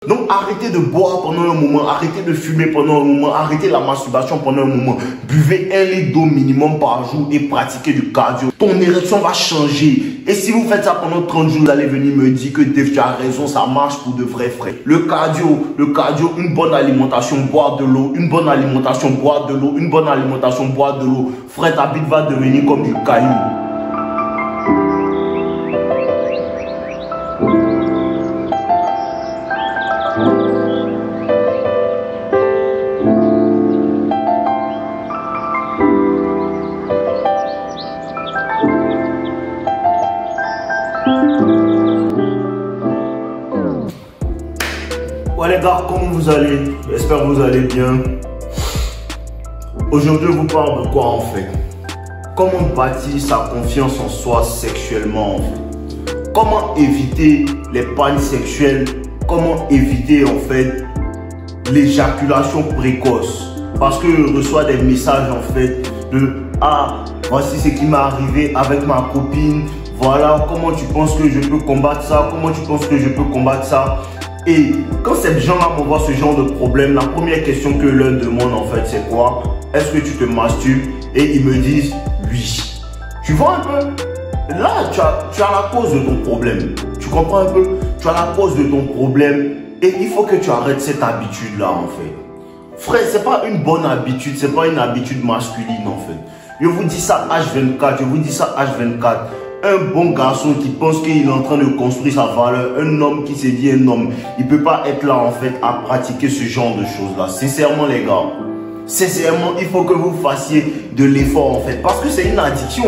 Donc arrêtez de boire pendant un moment, arrêtez de fumer pendant un moment, arrêtez la masturbation pendant un moment. Buvez 1 litre d'eau minimum par jour et pratiquez du cardio. Ton érection va changer. Et si vous faites ça pendant 30 jours, vous allez venir me dire que Dave, tu as raison, ça marche pour de vrais frais. Le cardio, une bonne alimentation, boire de l'eau, une bonne alimentation, boire de l'eau, une bonne alimentation, boire de l'eau. Frère, ta bite va devenir comme du caillou. Ouais les gars, comment vous allez? J'espère que vous allez bien. Aujourd'hui, je vous parle de quoi en fait? Comment bâtir sa confiance en soi sexuellement en fait? Comment éviter les pannes sexuelles? Comment éviter en fait l'éjaculation précoce? Parce que je reçois des messages en fait de ah, voici ce qui m'est arrivé avec ma copine. Voilà, comment tu penses que je peux combattre ça? Comment tu penses que je peux combattre ça? Et quand ces gens-là m'envoient ce genre de problème, la première question que je leur demande en fait c'est quoi? Est-ce que tu te masturbes? Et ils me disent oui. Tu vois un peu? Là, tu as la cause de ton problème. Tu comprends un peu? Tu as la cause de ton problème et il faut que tu arrêtes cette habitude-là en fait. Frère, c'est pas une bonne habitude, c'est pas une habitude masculine en fait. Je vous dis ça H24, je vous dis ça H24. Un bon garçon qui pense qu'il est en train de construire sa valeur, un homme qui se dit un homme, il ne peut pas être là en fait à pratiquer ce genre de choses là. Sincèrement les gars, sincèrement il faut que vous fassiez de l'effort en fait. Parce que c'est une addiction.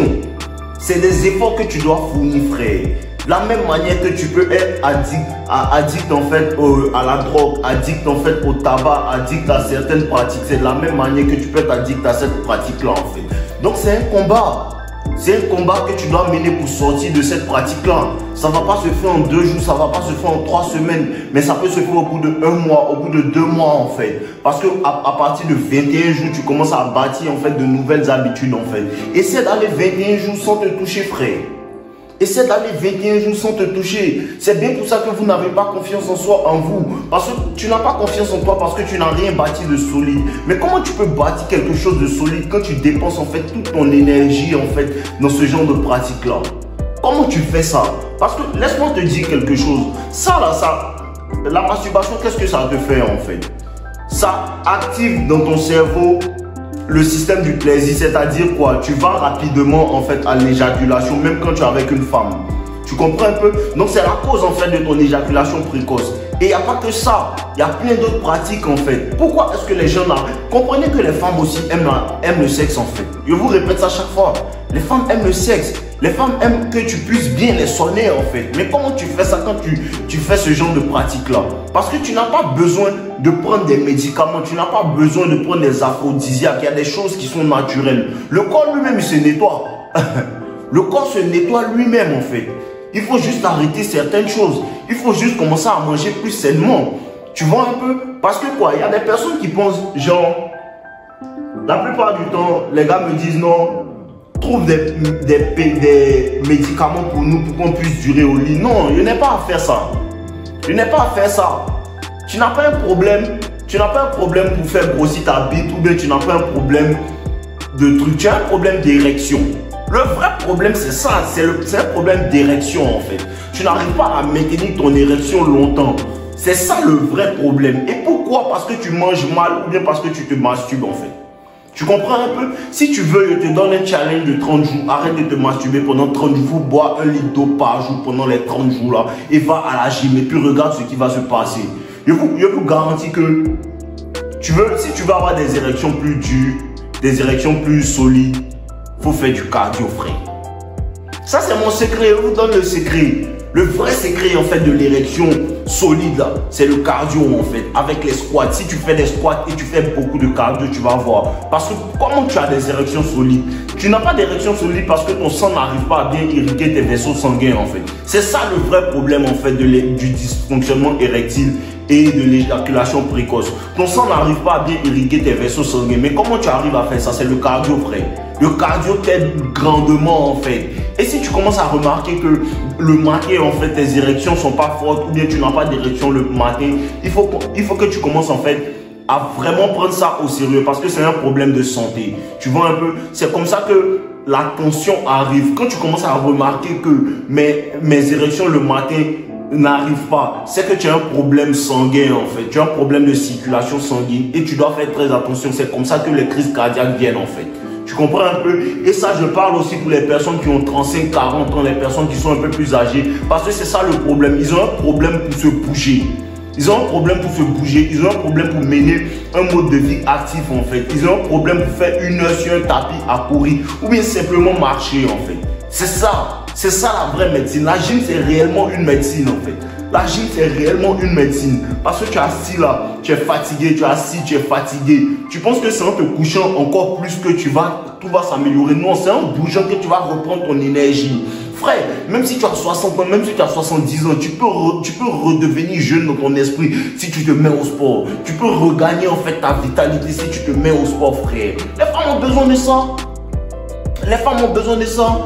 C'est des efforts que tu dois fournir frère. La même manière que tu peux être addict en fait à la drogue, addict en fait au tabac, addict à certaines pratiques. C'est de la même manière que tu peux être addict à cette pratique là en fait. Donc c'est un combat. C'est un combat que tu dois mener pour sortir de cette pratique-là. Ça ne va pas se faire en 2 jours, ça ne va pas se faire en 3 semaines, mais ça peut se faire au bout de 1 mois, au bout de 2 mois en fait. Parce que à partir de 21 jours, tu commences à bâtir en fait de nouvelles habitudes en fait. Essaie d'aller 21 jours sans te toucher frère. Essaie d'aller 21 jours sans te toucher. C'est bien pour ça que vous n'avez pas confiance en soi, en vous. Parce que tu n'as pas confiance en toi parce que tu n'as rien bâti de solide. Mais comment tu peux bâtir quelque chose de solide quand tu dépenses en fait toute ton énergie en fait dans ce genre de pratique-là? Comment tu fais ça? Parce que laisse-moi te dire quelque chose. Ça là, la masturbation, qu'est-ce que ça te fait en fait? Ça active dans ton cerveau le système du plaisir, c'est-à-dire quoi? Tu vas rapidement en fait à l'éjaculation, même quand tu es avec une femme. Tu comprends un peu? Donc c'est la cause en fait de ton éjaculation précoce. Et il n'y a pas que ça, il y a plein d'autres pratiques en fait. Pourquoi est-ce que les gens là, comprenez que les femmes aussi aiment le sexe en fait. Je vous répète ça chaque fois. Les femmes aiment le sexe. Les femmes aiment que tu puisses bien les sonner en fait. Mais comment tu fais ça quand tu fais ce genre de pratique là? Parce que tu n'as pas besoin de prendre des médicaments, tu n'as pas besoin de prendre des aphrodisiaques. Il y a des choses qui sont naturelles. Le corps lui-même il se nettoie. Le corps se nettoie lui-même en fait. Il faut juste arrêter certaines choses. Il faut juste commencer à manger plus sainement. Tu vois un peu? Parce que quoi, il y a des personnes qui pensent genre, la plupart du temps, les gars me disent non, trouve des médicaments pour nous pour qu'on puisse durer au lit. Non, je n'ai pas à faire ça. Je n'ai pas à faire ça. Tu n'as pas un problème. Tu n'as pas un problème pour faire grossir ta bite ou bien tu n'as pas un problème de truc. Tu as un problème d'érection. Le vrai problème c'est ça, c'est un problème d'érection en fait. Tu n'arrives pas à maintenir ton érection longtemps. C'est ça le vrai problème. Et pourquoi? Parce que tu manges mal ou bien parce que tu te masturbes en fait. Tu comprends un peu? Si tu veux, je te donne un challenge de 30 jours. Arrête de te masturber pendant 30 jours. Bois 1 litre d'eau par jour pendant les 30 jours là. Et va à la gym et puis regarde ce qui va se passer. Je vous garantis que si tu veux avoir des érections plus dures, des érections plus solides, faut faire du cardio frère. Ça c'est mon secret, je vous donne le secret. Le vrai secret en fait de l'érection solide là, c'est le cardio en fait. Avec les squats, si tu fais des squats et tu fais beaucoup de cardio, tu vas voir. Parce que comment tu as des érections solides? Tu n'as pas d'érection solide parce que ton sang n'arrive pas à bien irriguer tes vaisseaux sanguins en fait. C'est ça le vrai problème en fait du dysfonctionnement érectile et de l'éjaculation précoce. Ton sang n'arrive pas à bien irriguer tes vaisseaux sanguins. Mais comment tu arrives à faire ça? C'est le cardio frère. Le cardio t'aide grandement en fait. Et si tu commences à remarquer que le matin en fait tes érections sont pas fortes ou bien tu n'as pas d'érection le matin, il faut que tu commences en fait à vraiment prendre ça au sérieux parce que c'est un problème de santé. Tu vois un peu, c'est comme ça que la tension arrive. Quand tu commences à remarquer que mes érections le matin n'arrivent pas, c'est que tu as un problème sanguin en fait. Tu as un problème de circulation sanguine et tu dois faire très attention. C'est comme ça que les crises cardiaques viennent en fait. Tu comprends un peu? Et ça, je parle aussi pour les personnes qui ont 35, 40 ans, les personnes qui sont un peu plus âgées. Parce que c'est ça le problème. Ils ont un problème pour se bouger. Ils ont un problème pour se bouger. Ils ont un problème pour mener un mode de vie actif en fait. Ils ont un problème pour faire 1 heure sur un tapis à courir. Ou bien simplement marcher en fait. C'est ça la vraie médecine. La gym, c'est réellement une médecine en fait. La gym, c'est réellement une médecine. Parce que tu es assis là, tu es fatigué, tu es assis, tu es fatigué. Tu penses que c'est en te couchant encore plus que tout va s'améliorer. Non, c'est en bougeant que tu vas reprendre ton énergie. Frère, même si tu as 60 ans, même si tu as 70 ans, tu peux redevenir jeune dans ton esprit si tu te mets au sport. Tu peux regagner en fait ta vitalité si tu te mets au sport, frère. Les femmes ont besoin de ça. Les femmes ont besoin de ça.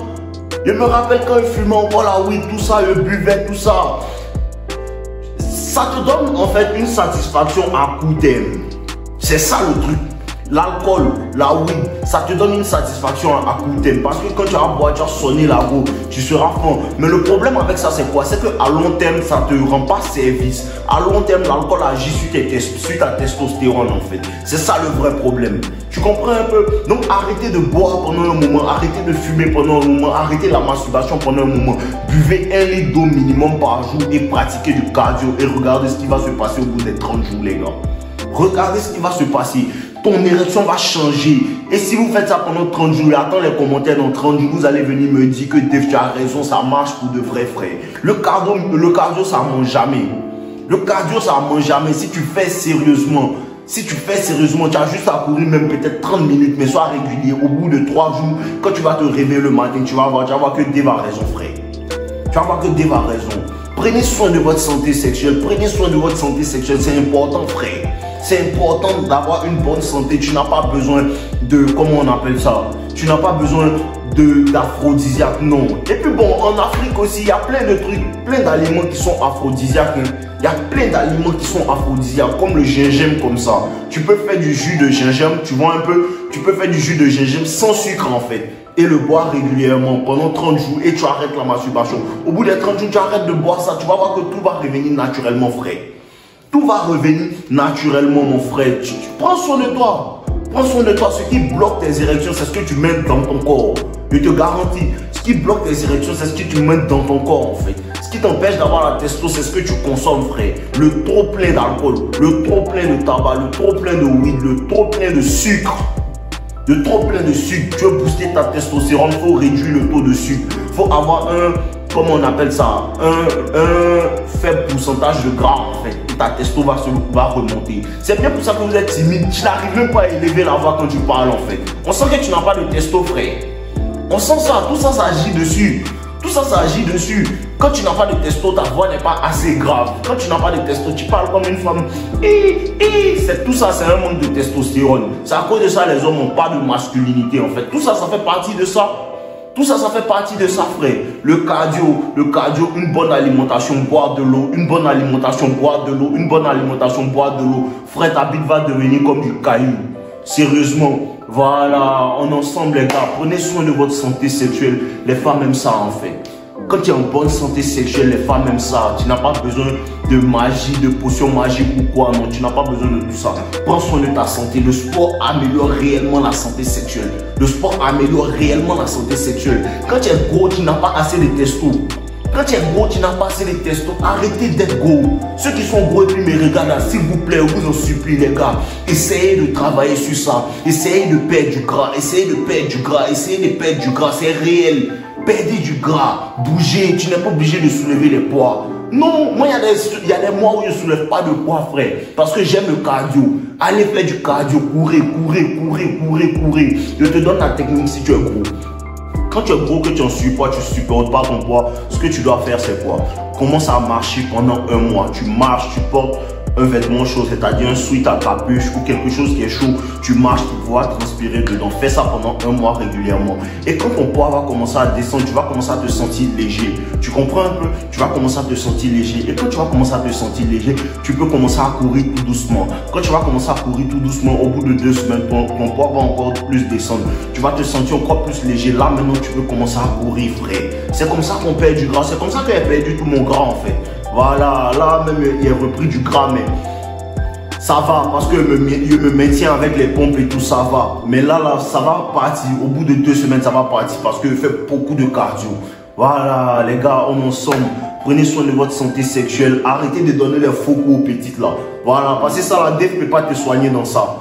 Je me rappelle quand ils fumaient encore la weed, tout ça, ils buvaient, tout ça. Ça te donne en fait une satisfaction à court terme. C'est ça le truc. L'alcool, la weed, ça te donne une satisfaction à court terme. Parce que quand tu vas boire, tu vas sonner la go, tu seras fond. Mais le problème avec ça, c'est quoi? C'est qu'à long terme, ça ne te rend pas service. À long terme, l'alcool agit sur ta testostérone en fait. C'est ça le vrai problème. Tu comprends un peu? Donc arrêtez de boire pendant un moment, arrêtez de fumer pendant un moment, arrêtez la masturbation pendant un moment. Buvez 1 litre d'eau minimum par jour et pratiquez du cardio et regardez ce qui va se passer au bout des 30 jours les gars. Regardez ce qui va se passer. Ton érection va changer. Et si vous faites ça pendant 30 jours, attends les commentaires dans 30 jours, vous allez venir me dire que Dave, tu as raison, ça marche pour de vrais frères. Le cardio, ça ne mange jamais. Le cardio, ça ne mange jamais. Si tu fais sérieusement, tu as juste à courir même peut-être 30 minutes, mais sois régulier. Au bout de 3 jours, quand tu vas te réveiller le matin, tu vas voir que Dave a raison, frère. Tu vas voir que Dave a raison. Prenez soin de votre santé sexuelle. Prenez soin de votre santé sexuelle. C'est important, frère. C'est important d'avoir une bonne santé. Tu n'as pas besoin de, comment on appelle ça? Tu n'as pas besoin d'aphrodisiaque, non. Et puis bon, en Afrique aussi, il y a plein de trucs, plein d'aliments qui sont aphrodisiaques. Il y a plein d'aliments qui sont aphrodisiaques, comme le gingembre, comme ça. Tu peux faire du jus de gingembre, tu vois un peu, tu peux faire du jus de gingembre sans sucre en fait. Et le boire régulièrement pendant 30 jours et tu arrêtes la masturbation. Au bout des 30 jours, tu arrêtes de boire ça, tu vas voir que tout va revenir naturellement, frère. Tout va revenir naturellement, mon frère. Prends soin de toi. Prends soin de toi. Ce qui bloque tes érections, c'est ce que tu mets dans ton corps. Je te garantis. Ce qui bloque tes érections, c'est ce que tu mets dans ton corps, en fait. Ce qui t'empêche d'avoir la testo, c'est ce que tu consommes, frère. Le trop plein d'alcool, le trop plein de tabac, le trop plein de weed, le trop plein de sucre. Le trop plein de sucre. Tu veux booster ta testostérone, il faut réduire le taux de sucre. Il faut avoir comment on appelle ça, un faible pourcentage de gras en fait. Et ta testo va remonter. C'est bien pour ça que vous êtes timide. Tu n'arrives même pas à élever la voix quand tu parles en fait. On sent que tu n'as pas de testo, frère. On sent ça, tout ça, ça agit dessus. Tout ça, ça agit dessus. Quand tu n'as pas de testo, ta voix n'est pas assez grave. Quand tu n'as pas de testo, tu parles comme une femme. Tout ça, c'est un manque de testostérone. C'est à cause de ça, les hommes n'ont pas de masculinité en fait. Tout ça, ça fait partie de ça. Tout ça, ça fait partie de ça, frère. Le cardio, une bonne alimentation, boire de l'eau, une bonne alimentation, boire de l'eau, une bonne alimentation, boire de l'eau. Frère, ta bite va devenir comme du caillou. Sérieusement, voilà, en ensemble, les gars, prenez soin de votre santé sexuelle. Les femmes aiment ça, en fait. Quand tu es en bonne santé sexuelle, les femmes aiment ça. Tu n'as pas besoin de magie, de potions magiques ou quoi. Non, tu n'as pas besoin de tout ça. Prends soin de ta santé. Le sport améliore réellement la santé sexuelle. Le sport améliore réellement la santé sexuelle. Quand tu es gros, tu n'as pas assez de testo. Quand tu es gros, tu n'as pas assez de testo. Arrêtez d'être gros. Ceux qui sont gros et puis me regardent, s'il vous plaît, je vous en supplie, les gars. Essayez de travailler sur ça. Essayez de perdre du gras. Essayez de perdre du gras. Essayez de perdre du gras. C'est réel. Perdez du gras, bougez, tu n'es pas obligé de soulever les poids. Non, moi il y a des mois où je ne soulève pas de poids, frère, parce que j'aime le cardio. Allez faire du cardio, courez. Je te donne la technique si tu es gros. Quand tu es gros, que tu es en surpoids, tu ne supportes pas ton poids, ce que tu dois faire c'est quoi? Commence à marcher pendant 1 mois. Tu marches, tu portes un vêtement chaud, c'est-à-dire un sweat à capuche ou quelque chose qui est chaud, tu marches, tu vas transpirer dedans. Fais ça pendant un mois régulièrement. Et quand ton poids va commencer à descendre, tu vas commencer à te sentir léger. Tu comprends un peu? Tu vas commencer à te sentir léger. Et quand tu vas commencer à te sentir léger, tu peux commencer à courir tout doucement. Quand tu vas commencer à courir tout doucement, au bout de 2 semaines, ton poids va encore plus descendre. Tu vas te sentir encore plus léger. Là, maintenant, tu peux commencer à courir, frère. C'est comme ça qu'on perd du gras. C'est comme ça que j'ai perdu tout mon gras, en fait. Voilà, là, même, il a repris du gras, mais ça va, parce que je me maintiens avec les pompes et tout, ça va. Mais là, ça va partir. Au bout de 2 semaines, ça va partir parce que je fais beaucoup de cardio. Voilà, les gars, on est ensemble. Prenez soin de votre santé sexuelle. Arrêtez de donner les faux coups aux petites, là. Voilà, parce que ça, la Dave ne peut pas te soigner dans ça.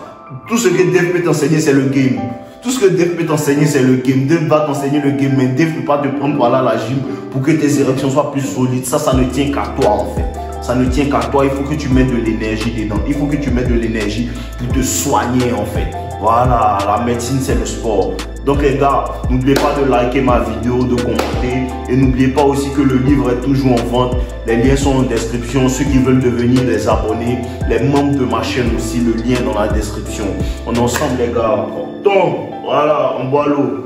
Tout ce que Dave peut t'enseigner, c'est le game. Tout ce que Dave peut t'enseigner, c'est le game. Dave va t'enseigner le game, mais Dave ne peut pas te prendre, voilà, la gym pour que tes érections soient plus solides. Ça ne tient qu'à toi, en fait. Ça ne tient qu'à toi, il faut que tu mettes de l'énergie dedans. Il faut que tu mettes de l'énergie pour te soigner en fait. Voilà, la médecine c'est le sport. Donc les gars, n'oubliez pas de liker ma vidéo, de commenter. Et n'oubliez pas aussi que le livre est toujours en vente. Les liens sont en description. Ceux qui veulent devenir des abonnés, les membres de ma chaîne aussi, le lien dans la description. On est ensemble les gars. Donc, voilà, on boit l'eau.